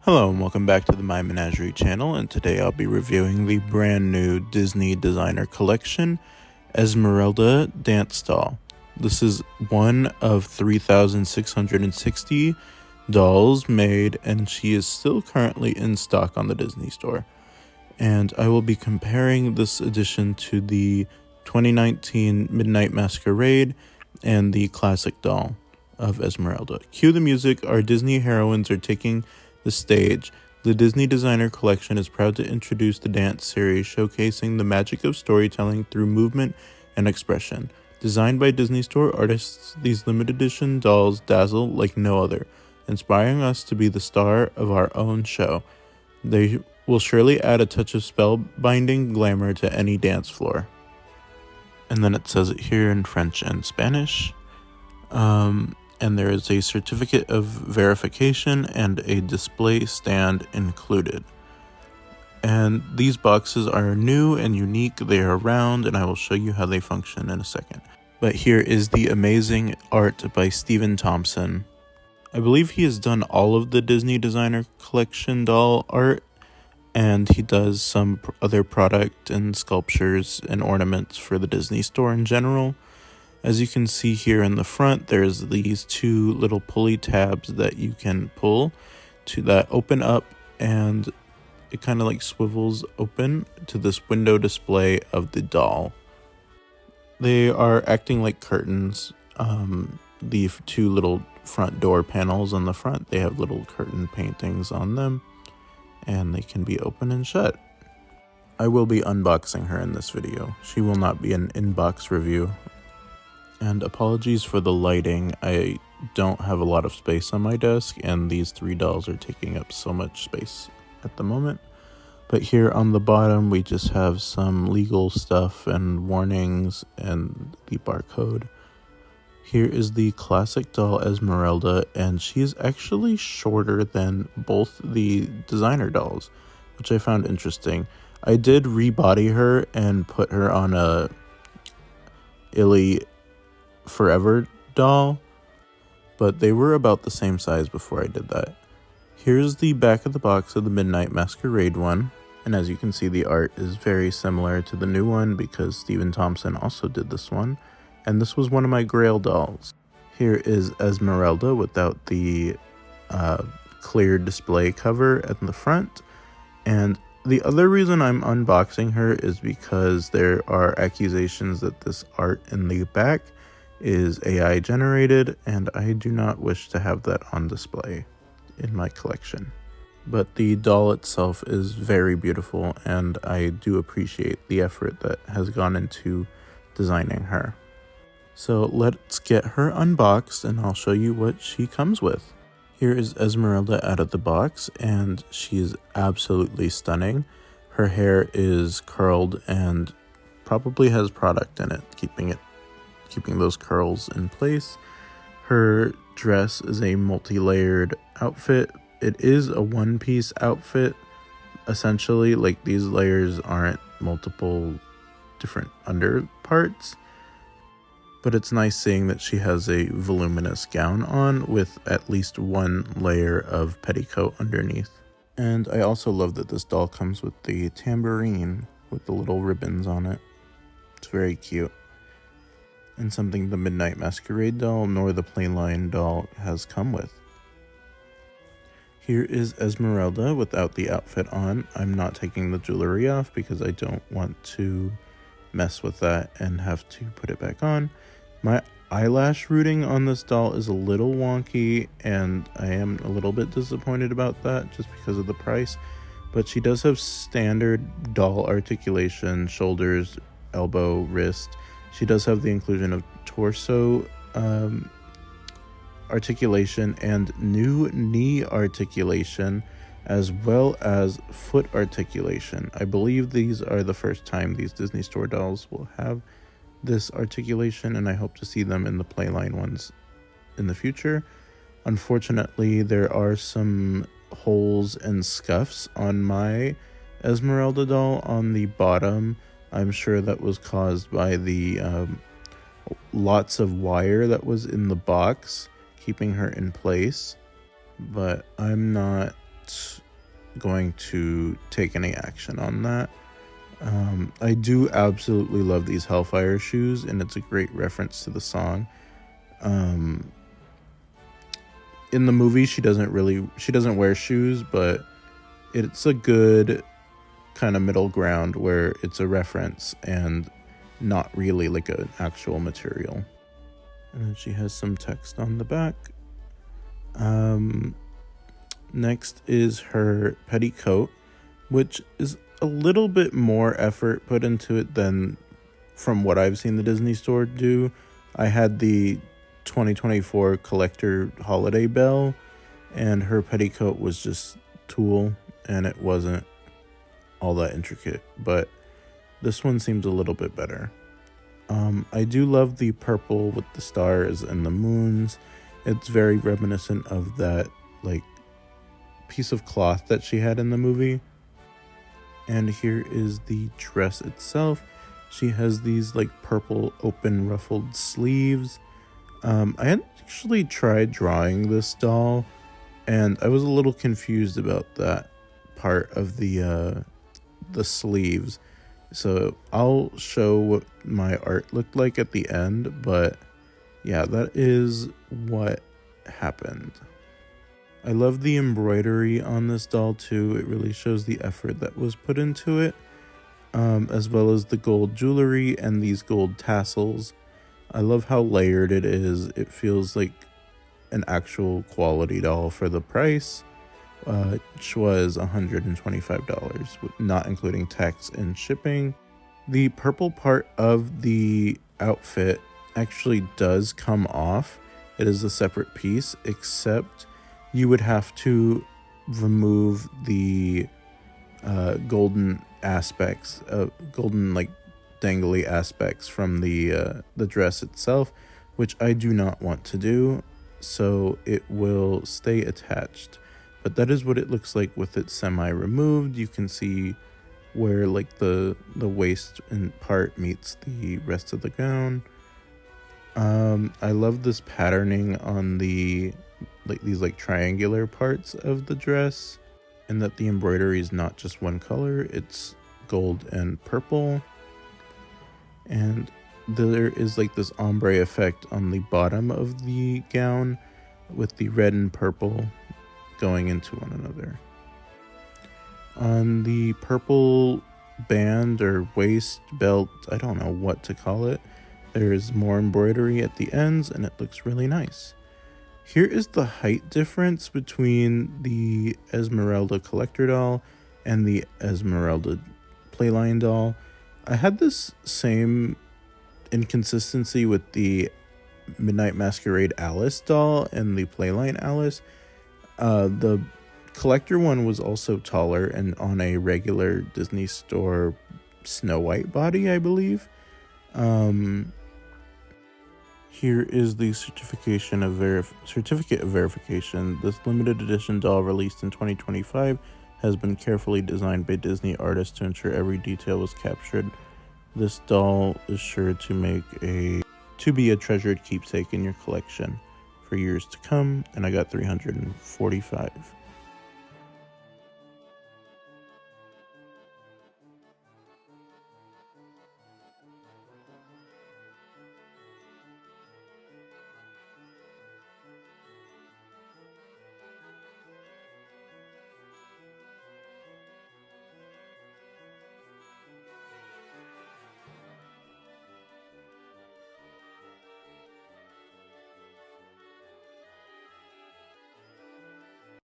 Hello and welcome back to the My Menagerie channel, and today I'll be reviewing the brand new Disney designer collection, Esmeralda Dance Doll. This is one of 3,660 dolls made, and she is still currently in stock on the Disney Store. And I will be comparing this edition to the 2019 Midnight Masquerade and the classic doll of Esmeralda. Cue the music. Our Disney heroines are taking the stage. The Disney Designer Collection is proud to introduce the dance series showcasing the magic of storytelling through movement and expression. Designed by Disney Store artists, these limited edition dolls dazzle like no other, inspiring us to be the star of our own show. They will surely add a touch of spellbinding glamour to any dance floor. And then it says it here in French and Spanish. And there is a certificate of verification and a display stand included. And these boxes are new and unique. They are round, and I will show you how they function in a second. But here is the amazing art by Stephen Thompson. I believe he has done all of the Disney Designer Collection doll art, and he does some other product and sculptures and ornaments for the Disney Store in general. As you can see here in the front, there's these two little pulley tabs that you can pull that open up, and it kind of like swivels open to this window display of the doll. They are acting like curtains. The two little front door panels on the front, they have little curtain paintings on them, and they can be open and shut. I will be unboxing her in this video. She will not be an in-box review. And apologies for the lighting. I don't have a lot of space on my desk, and these three dolls are taking up so much space at the moment. But here on the bottom, we just have some legal stuff and warnings and the barcode. Here is the classic doll Esmeralda, and she is actually shorter than both the designer dolls, which I found interesting. I did rebody her and put her on a Illy Forever doll, but they were about the same size before I did that. Here's the back of the box of the Midnight Masquerade one, and as you can see, the art is very similar to the new one because Stephen Thompson also did this one, and this was one of my Grail dolls. Here is Esmeralda without the clear display cover at the front, and the other reason I'm unboxing her is because there are accusations that this art in the back is AI generated, and I do not wish to have that on display in my collection. But the doll itself is very beautiful, and I do appreciate the effort that has gone into designing her. So let's get her unboxed, and I'll show you what she comes with. Here is Esmeralda out of the box, and she is absolutely stunning. Her hair is curled and probably has product in it, keeping those curls in place. Her dress is a multi-layered outfit. It is a one-piece outfit, essentially. Like, these layers aren't multiple different under parts, but it's nice seeing that she has a voluminous gown on with at least one layer of petticoat underneath. And I also love that this doll comes with the tambourine with the little ribbons on it. It's very cute, and something the Midnight Masquerade doll nor the Playline doll has come with. Here is Esmeralda without the outfit on. I'm not taking the jewelry off because I don't want to mess with that and have to put it back on. My eyelash rooting on this doll is a little wonky, and I am a little bit disappointed about that just because of the price. But she does have standard doll articulation, shoulders, elbow, wrist. She does have the inclusion of torso articulation and new knee articulation, as well as foot articulation. I believe these are the first time these Disney Store dolls will have this articulation, and I hope to see them in the Playline ones in the future. Unfortunately, there are some holes and scuffs on my Esmeralda doll on the bottom. I'm sure that was caused by the lots of wire that was in the box keeping her in place, but I'm not going to take any action on that. I do absolutely love these Hellfire shoes, and it's a great reference to the song. In the movie, she doesn't wear shoes, but it's a good kind of middle ground where it's a reference and not really like an actual material. And then she has some text on the back. Next is her petticoat, which is a little bit more effort put into it than from what I've seen the Disney store do. I had the 2024 collector holiday bell, and her petticoat was just tulle, and it wasn't all that intricate, but this one seems a little bit better. I do love the purple with the stars and the moons. It's very reminiscent of that like piece of cloth that she had in the movie. And here is the dress itself. She has these like purple open ruffled sleeves. I had actually tried drawing this doll, and I was a little confused about that part of the sleeves. So I'll show what my art looked like at the end, but yeah, that is what happened. I love the embroidery on this doll too. It really shows the effort that was put into it, as well as the gold jewelry and these gold tassels. I love how layered it is. It feels like an actual quality doll for the price, which was $125, not including tax and shipping. The purple part of the outfit actually does come off. It is a separate piece, except you would have to remove the golden aspects, golden like dangly aspects from the dress itself, which I do not want to do, so it will stay attached. But that is what it looks like with it semi-removed. You can see where like the waist and part meets the rest of the gown. I love this patterning on the like these like triangular parts of the dress, and that the embroidery is not just one color, it's gold and purple. And there is like this ombre effect on the bottom of the gown with the red and purple going into one another. On the purple band or waist belt, I don't know what to call it, there's more embroidery at the ends, and it looks really nice. Here is the height difference between the Esmeralda collector doll and the Esmeralda playline doll. I had this same inconsistency with the Midnight Masquerade Alice doll and the playline Alice. The collector one was also taller and on a regular Disney store Snow White body, I believe. Here is the certificate of verification. This limited edition doll, released in 2025, has been carefully designed by Disney artists to ensure every detail was captured. This doll is sure to be a treasured keepsake in your collection for years to come, and I got 345.